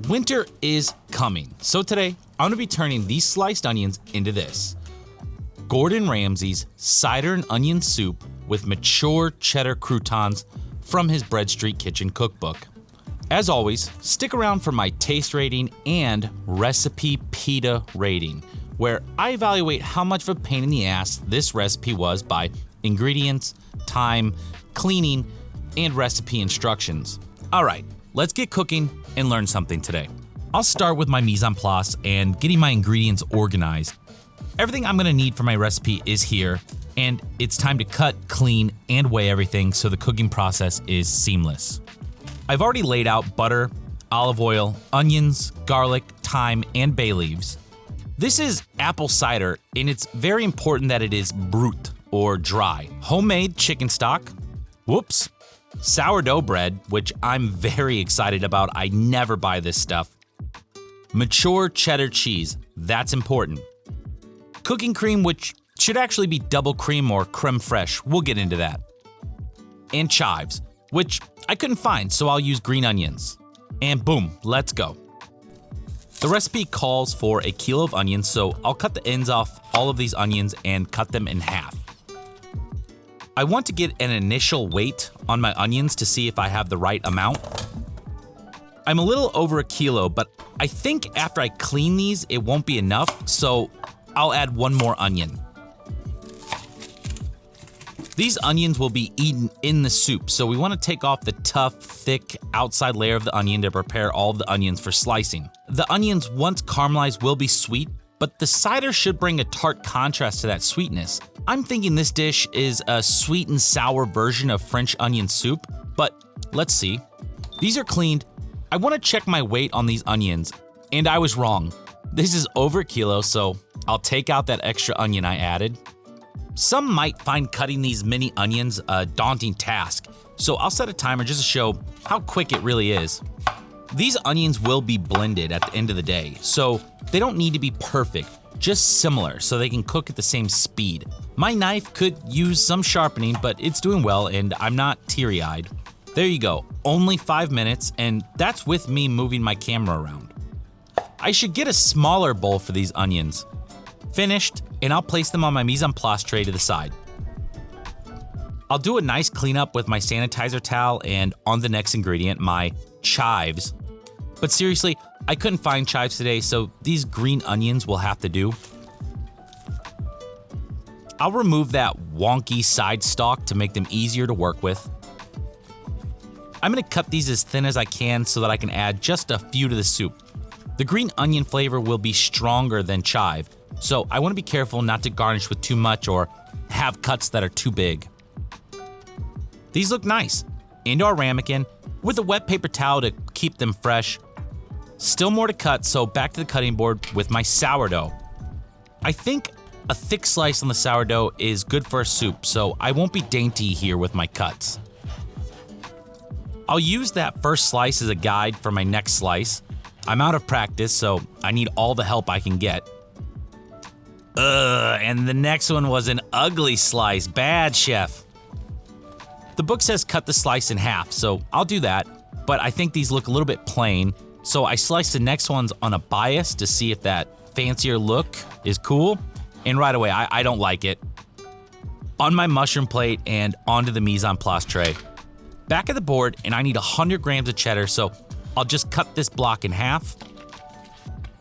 Winter is coming, so today I'm going to be turning these sliced onions into this. Gordon Ramsay's Cider and Onion soup with mature cheddar croutons from his Bread Street Kitchen cookbook. As always, stick around for my taste rating and recipe PETA rating, where I evaluate how much of a pain in the ass this recipe was by ingredients, time, cleaning, and recipe instructions. All right, let's get cooking and learn something today. I'll start with my mise en place and getting my ingredients organized. Everything I'm gonna need for my recipe is here, and it's time to cut, clean, and weigh everything so the cooking process is seamless. I've already laid out butter, olive oil, onions, garlic, thyme, and bay leaves. This is apple cider, and it's very important that it is brut or dry. Homemade chicken stock, sourdough bread, which I'm very excited about. I never buy this stuff. Mature cheddar cheese, that's important. Cooking cream, which should actually be double cream or creme fraiche, we'll get into that. And chives, which I couldn't find, so I'll use green onions. And boom, let's go. The recipe calls for a kilo of onions, so I'll cut the ends off all of these onions and cut them in half. I want to get an initial weight on my onions to see if I have the right amount. I'm a little over a kilo, but I think after I clean these, it won't be enough, so I'll add one more onion. These onions will be eaten in the soup, so we want to take off the tough, thick outside layer of the onion to prepare all of the onions for slicing. The onions, once caramelized, will be sweet, but the cider should bring a tart contrast to that sweetness. I'm thinking this dish is a sweet and sour version of French onion soup, but let's see. These are cleaned. I want to check my weight on these onions, and I was wrong. This is over a kilo, so I'll take out that extra onion I added. Some might find cutting these mini onions a daunting task, so I'll set a timer just to show how quick it really is. These onions will be blended at the end of the day, so they don't need to be perfect, just similar so they can cook at the same speed. My knife could use some sharpening, but it's doing well and I'm not teary-eyed. There you go, only 5 minutes, and that's with me moving my camera around. I should get a smaller bowl for these onions. Finished, and I'll place them on my mise en place tray to the side. I'll do a nice cleanup with my sanitizer towel and on the next ingredient, my chives. But seriously, I couldn't find chives today, so these green onions will have to do. I'll remove that wonky side stalk to make them easier to work with. I'm gonna cut these as thin as I can so that I can add just a few to the soup. The green onion flavor will be stronger than chive, so I want to be careful not to garnish with too much or have cuts that are too big. These look nice. Into our ramekin with a wet paper towel to keep them fresh. Still more to cut, so back to the cutting board with my sourdough. I think a thick slice on the sourdough is good for a soup, so I won't be dainty here with my cuts. I'll use that first slice as a guide for my next slice. I'm out of practice, so I need all the help I can get. And the next one was an ugly slice. Bad, chef. The book says cut the slice in half, so I'll do that, but I think these look a little bit plain, so I sliced the next ones on a bias to see if that fancier look is cool, and right away, I don't like it. On my mushroom plate and onto the mise en place tray. Back at the board, and I need 100 grams of cheddar, so I'll just cut this block in half.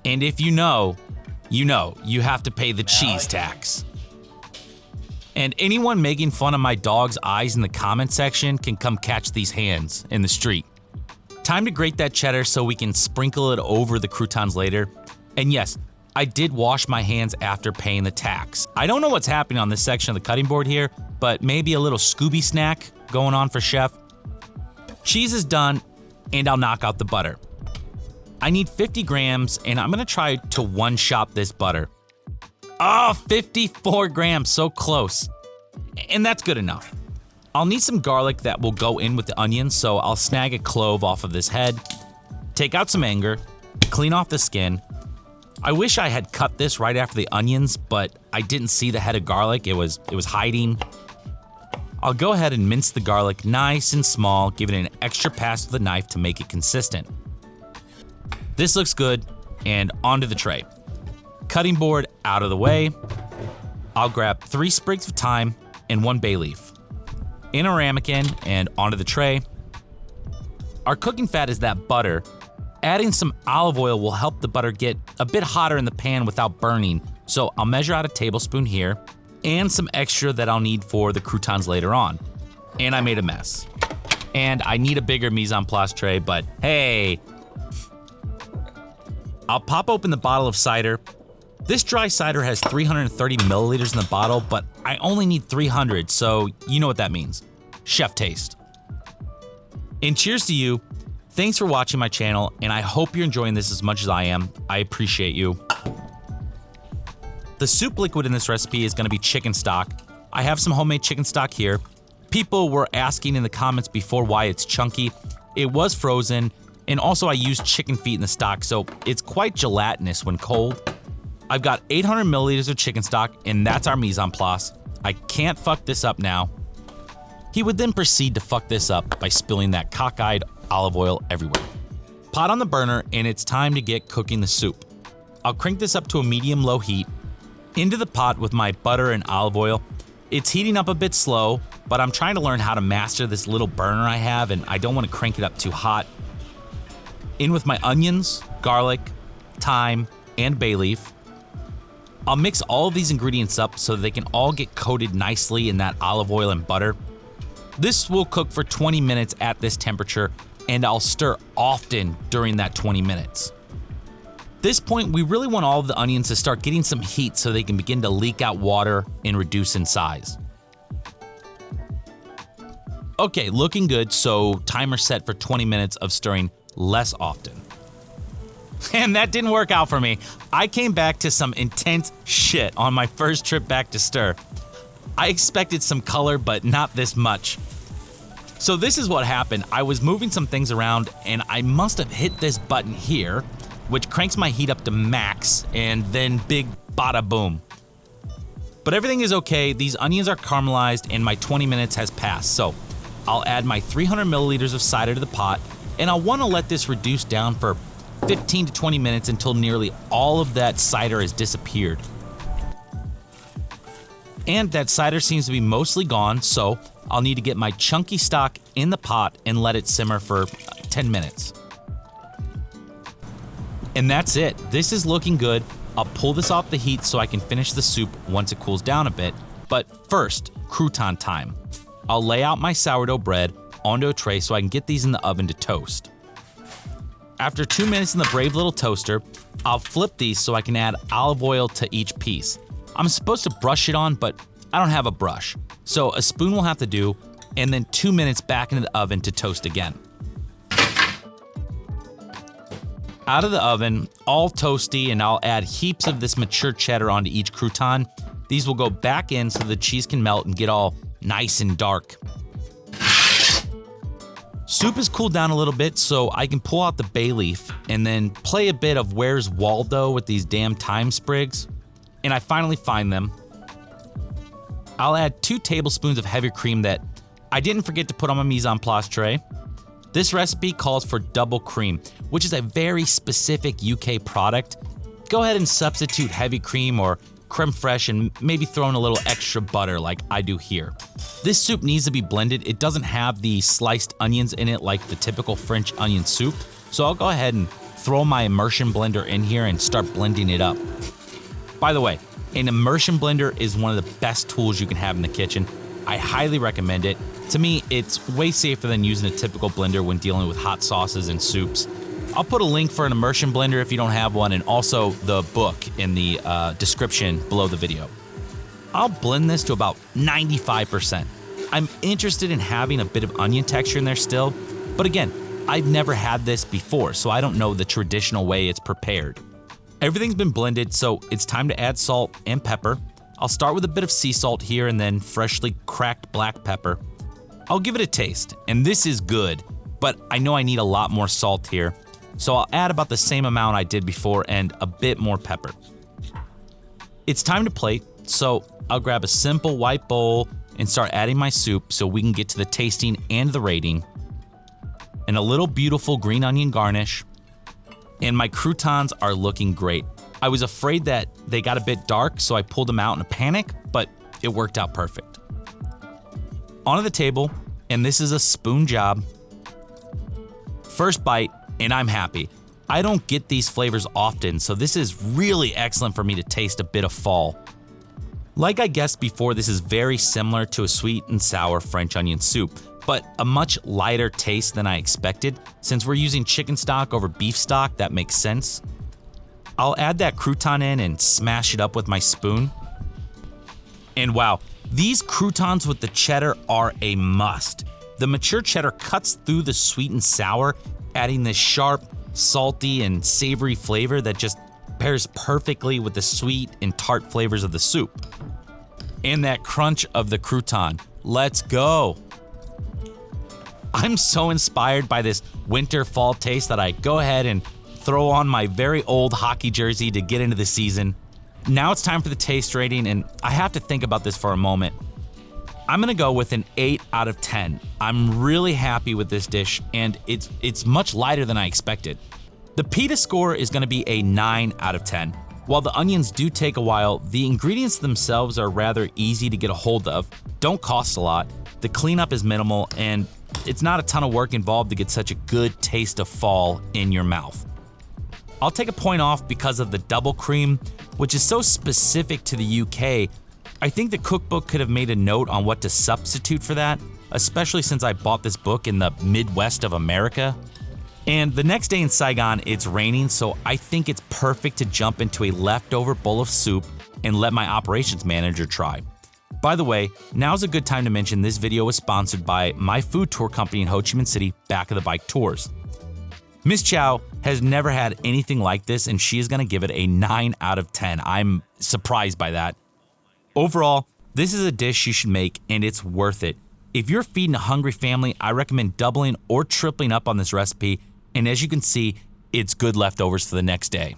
And if you know, you have to pay the cheese tax. And anyone making fun of my dog's eyes in the comment section can come catch these hands in the street. Time to grate that cheddar so we can sprinkle it over the croutons later. And yes, I did wash my hands after paying the tax. I don't know what's happening on this section of the cutting board here, but maybe a little Scooby snack going on for chef. Cheese is done, and I'll knock out the butter. I need 50 grams, and I'm gonna try to one-shot this butter. Oh, 54 grams, so close. And that's good enough. I'll need some garlic that will go in with the onions, so I'll snag a clove off of this head, take out some anger, clean off the skin. I wish I had cut this right after the onions, but I didn't see the head of garlic, it was hiding. I'll go ahead and mince the garlic nice and small, give it an extra pass with a knife to make it consistent. This looks good, and onto the tray. Cutting board out of the way. I'll grab 3 sprigs of thyme and 1 bay leaf. In a ramekin and onto the tray. Our cooking fat is that butter. Adding some olive oil will help the butter get a bit hotter in the pan without burning, so I'll measure out a tablespoon here, and some extra that I'll need for the croutons later on. And I made a mess. And I need a bigger mise en place tray, but hey. I'll pop open the bottle of cider. This dry cider has 330 milliliters in the bottle, but I only need 300, so you know what that means. Chef taste. And cheers to you. Thanks for watching my channel, and I hope you're enjoying this as much as I am. I appreciate you. The soup liquid in this recipe is going to be chicken stock. I have some homemade chicken stock here. People were asking in the comments before why it's chunky. It was frozen, and also I used chicken feet in the stock, so it's quite gelatinous when cold. I've got 800 milliliters of chicken stock, and that's our mise en place. I can't fuck this up now. He would then proceed to fuck this up by spilling that cockeyed olive oil everywhere. Pot on the burner, and it's time to get cooking the soup. I'll crank this up to a medium-low heat. Into the pot with my butter and olive oil. It's heating up a bit slow, but I'm trying to learn how to master this little burner I have, and I don't want to crank it up too hot. In with my onions, garlic, thyme, and bay leaf. I'll mix all of these ingredients up so they can all get coated nicely in that olive oil and butter. This will cook for 20 minutes at this temperature, and I'll stir often during that 20 minutes. At this point, we really want all of the onions to start getting some heat so they can begin to leak out water and reduce in size. Okay, looking good, so timer set for 20 minutes of stirring less often. And that didn't work out for me. I came back to some intense shit on my first trip back to stir. I expected some color, but not this much. So this is what happened. I was moving some things around, and I must have hit this button here, which cranks my heat up to max, and then big bada boom. But everything is okay. These onions are caramelized, and my 20 minutes has passed. So I'll add my 300 milliliters of cider to the pot, and I'll want to let this reduce down for 15 to 20 minutes until nearly all of that cider has disappeared. And that cider seems to be mostly gone, so I'll need to get my chunky stock in the pot and let it simmer for 10 minutes. And that's it. This is looking good. I'll pull this off the heat so I can finish the soup once it cools down a bit. But first, crouton time. I'll lay out my sourdough bread onto a tray so I can get these in the oven to toast. After 2 minutes in the brave little toaster, I'll flip these so I can add olive oil to each piece. I'm supposed to brush it on, but I don't have a brush, so a spoon will have to do, and then 2 minutes back into the oven to toast again. Out of the oven, all toasty, and I'll add heaps of this mature cheddar onto each crouton. These will go back in so the cheese can melt and get all nice and dark. Soup has cooled down a little bit, so I can pull out the bay leaf and then play a bit of Where's Waldo with these damn thyme sprigs. And I finally find them. I'll add 2 tablespoons of heavy cream that I didn't forget to put on my mise en place tray. This recipe calls for double cream, which is a very specific UK product. Go ahead and substitute heavy cream or creme fraiche and maybe throw in a little extra butter like I do here. This soup needs to be blended. It doesn't have the sliced onions in it like the typical French onion soup, so I'll go ahead and throw my immersion blender in here and start blending it up. By the way, an immersion blender is one of the best tools you can have in the kitchen. I highly recommend it. To me, it's way safer than using a typical blender when dealing with hot sauces and soups. I'll put a link for an immersion blender if you don't have one, and also the book in the description below the video. I'll blend this to about 95%. I'm interested in having a bit of onion texture in there still, but again, I've never had this before, so I don't know the traditional way it's prepared. Everything's been blended, so it's time to add salt and pepper. I'll start with a bit of sea salt here and then freshly cracked black pepper. I'll give it a taste, and this is good, but I know I need a lot more salt here, so I'll add about the same amount I did before and a bit more pepper. It's time to plate, so I'll grab a simple white bowl and start adding my soup so we can get to the tasting and the rating. And a little beautiful green onion garnish. and my croutons are looking great. I was afraid that they got a bit dark, so I pulled them out in a panic, but it worked out perfect. Onto the table, and this is a spoon job. First bite, and I'm happy. I don't get these flavors often, so this is really excellent for me to taste a bit of fall. Like I guessed before, this is very similar to a sweet and sour French onion soup, but a much lighter taste than I expected. Since we're using chicken stock over beef stock, that makes sense. I'll add that crouton in and smash it up with my spoon. And wow, these croutons with the cheddar are a must. The mature cheddar cuts through the sweet and sour, adding this sharp, salty, and savory flavor that just pairs perfectly with the sweet and tart flavors of the soup. And that crunch of the crouton. Let's go. I'm so inspired by this winter fall taste that I go ahead and throw on my very old hockey jersey to get into the season. Now it's time for the taste rating, and I have to think about this for a moment. I'm gonna go with an 8 out of 10. I'm really happy with this dish, and it's much lighter than I expected. The pita score is gonna be a 9 out of 10. While the onions do take a while, the ingredients themselves are rather easy to get a hold of, don't cost a lot, the cleanup is minimal, and it's not a ton of work involved to get such a good taste of fall in your mouth. I'll take a point off because of the double cream, which is so specific to the UK. I think the cookbook could have made a note on what to substitute for that, especially since I bought this book in the Midwest of America. And the next day in Saigon, it's raining, so I think it's perfect to jump into a leftover bowl of soup and let my operations manager try. By the way, now's a good time to mention this video was sponsored by my food tour company in Ho Chi Minh City, Back of the Bike Tours. Miss Chow has never had anything like this, and she is going to give it a 9 out of 10. I'm surprised by that. Overall, this is a dish you should make, and it's worth it. If you're feeding a hungry family, I recommend doubling or tripling up on this recipe, and as you can see, it's good leftovers for the next day.